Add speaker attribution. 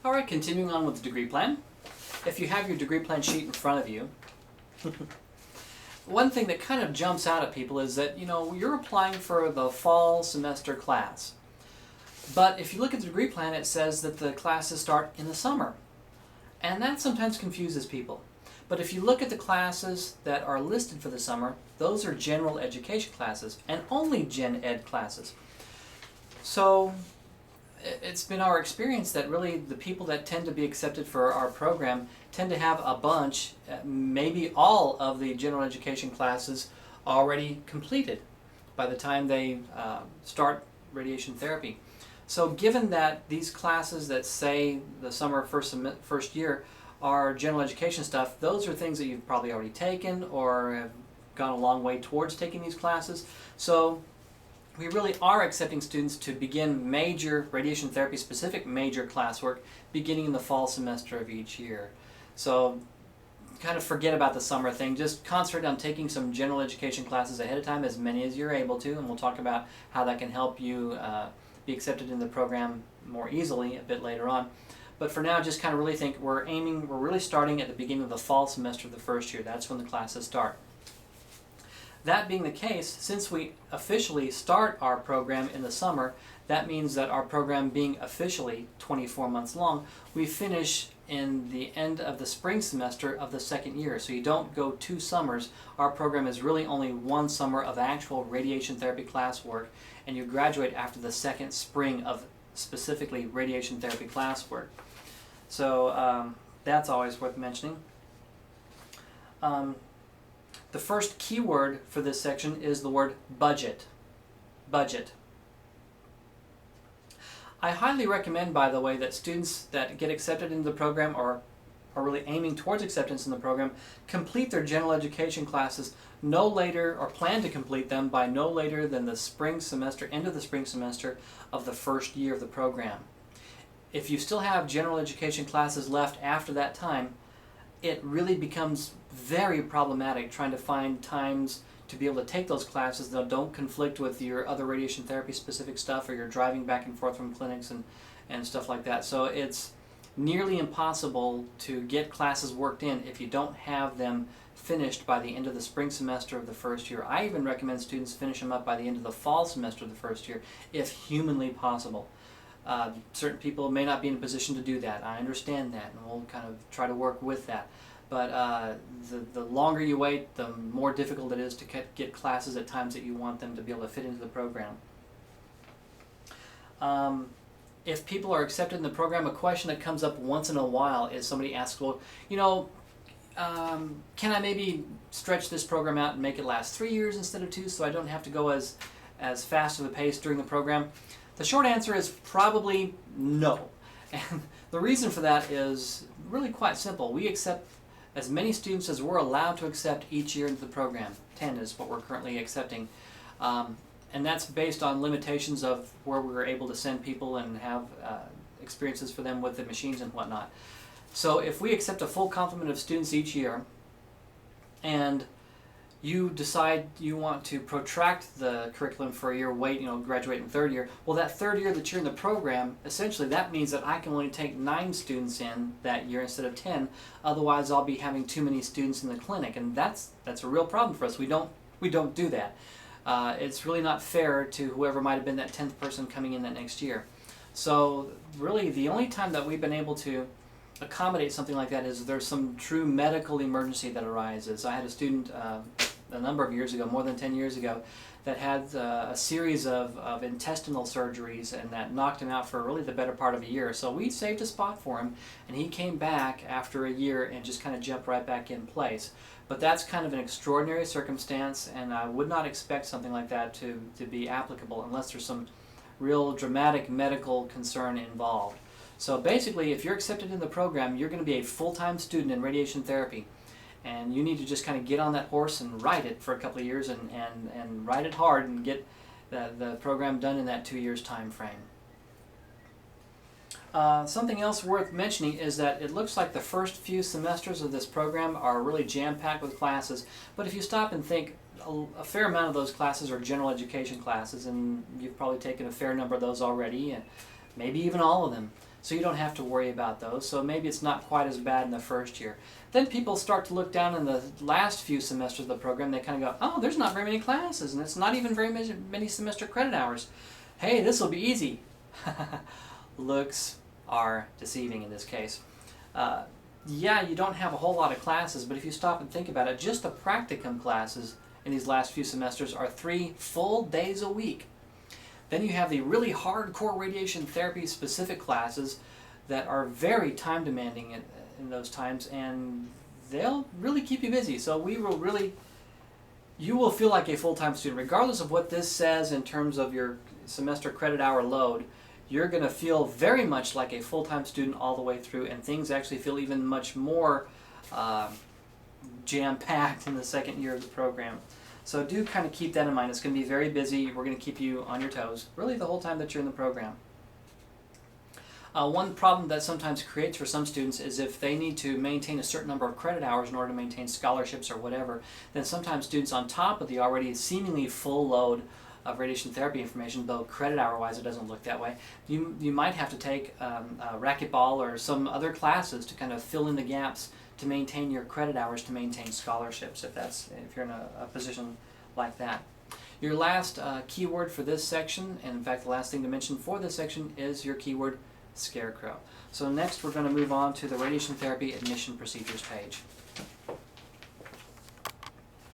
Speaker 1: Alright, continuing on with the degree plan. If you have your degree plan sheet in front of you, one thing that kind of jumps out at people is that, you're applying for the fall semester class. But if you look at the degree plan, it says that the classes start in the summer. And that sometimes confuses people. But if you look at the classes that are listed for the summer, those are general education classes, and only gen ed classes. So it's been our experience that really the people that tend to be accepted for our program tend to have a bunch, maybe all of the general education classes already completed by the time they start radiation therapy. So given that these classes that say the summer first year are general education stuff, those are things that you've probably already taken or have gone a long way towards taking these classes. So we really are accepting students to begin major radiation therapy specific major classwork beginning in the fall semester of each year. So kind of forget about the summer thing, just concentrate on taking some general education classes ahead of time, as many as you're able to, and we'll talk about how that can help you be accepted in the program more easily a bit later on. But for now, just kind of really think we're really starting at the beginning of the fall semester of the first year. That's when the classes start. That being the case, since we officially start our program in the summer, that means that our program being officially 24 months long, we finish in the end of the spring semester of the second year. So you don't go 2 summers. Our program is really only 1 summer of actual radiation therapy classwork, and you graduate after the second spring of specifically radiation therapy classwork. So that's always worth mentioning. The first keyword for this section is the word budget. Budget. I highly recommend, by the way, that students that get accepted into the program or are really aiming towards acceptance in the program complete their general education classes no later, or plan to complete them by no later than the spring semester, end of the spring semester of the first year of the program. If you still have general education classes left after that time, it really becomes very problematic trying to find times to be able to take those classes that don't conflict with your other radiation therapy specific stuff, or you're driving back and forth from clinics and stuff like that. So it's nearly impossible to get classes worked in if you don't have them finished by the end of the spring semester of the first year. I even recommend students finish them up by the end of the fall semester of the first year, if humanly possible. Certain people may not be in a position to do that. I understand that, and we'll kind of try to work with that. But the longer you wait, the more difficult it is to get classes at times that you want them to be able to fit into the program. If people are accepted in the program, a question that comes up once in a while is somebody asks, well, can I maybe stretch this program out and make it last 3 years instead of 2 so I don't have to go as fast of a pace during the program? The short answer is probably no. And the reason for that is really quite simple. We accept as many students as we're allowed to accept each year into the program. 10 is what we're currently accepting. And that's based on limitations of where we're able to send people and have experiences for them with the machines and whatnot. So if we accept a full complement of students each year, and you decide you want to protract the curriculum for a year, graduate in 3rd year, well, that 3rd year that you're in the program, essentially that means that I can only take 9 students in that year instead of 10. Otherwise, I'll be having too many students in the clinic, and that's a real problem for us. We don't do that. It's really not fair to whoever might have been that 10th person coming in that next year. So really, the only time that we've been able to accommodate something like that is there's some true medical emergency that arises. I had a student a number of years ago, more than 10 years ago, that had a series of intestinal surgeries, and that knocked him out for really the better part of a year. So we saved a spot for him, and he came back after a year and just kind of jumped right back in place. But that's kind of an extraordinary circumstance, and I would not expect something like that to be applicable unless there's some real dramatic medical concern involved. So basically, if you're accepted in the program, you're going to be a full-time student in radiation therapy. And you need to just kind of get on that horse and ride it for a couple of years and ride it hard and get the program done in that 2 years time frame. Something else worth mentioning is that it looks like the first few semesters of this program are really jam-packed with classes, but if you stop and think, a fair amount of those classes are general education classes, and you've probably taken a fair number of those already, and maybe even all of them. so you don't have to worry about those. So maybe it's not quite as bad in the first year. Then people start to look down in the last few semesters of the program. They kind of go, oh, there's not very many classes, and it's not even very many semester credit hours. Hey, this will be easy. Looks are deceiving in this case. Yeah, you don't have a whole lot of classes, but if you stop and think about it, just the practicum classes in these last few semesters are 3 full days a week. Then you have the really hardcore radiation therapy specific classes that are very time demanding in those times, and they'll really keep you busy. So you will feel like a full-time student. Regardless of what this says in terms of your semester credit hour load, you're going to feel very much like a full-time student all the way through, and things actually feel even much more jam-packed in the second year of the program. So do kind of keep that in mind. It's going to be very busy. We're going to keep you on your toes, really the whole time that you're in the program. One problem that sometimes creates for some students is if they need to maintain a certain number of credit hours in order to maintain scholarships or whatever, then sometimes students on top of the already seemingly full load of radiation therapy information, though credit hour-wise it doesn't look that way, you might have to take racquetball or some other classes to kind of fill in the gaps to maintain your credit hours, to maintain scholarships, if you're in a position like that. Your last keyword for this section, and in fact the last thing to mention for this section, is your keyword scarecrow. So next we're going to move on to the radiation therapy admission procedures page.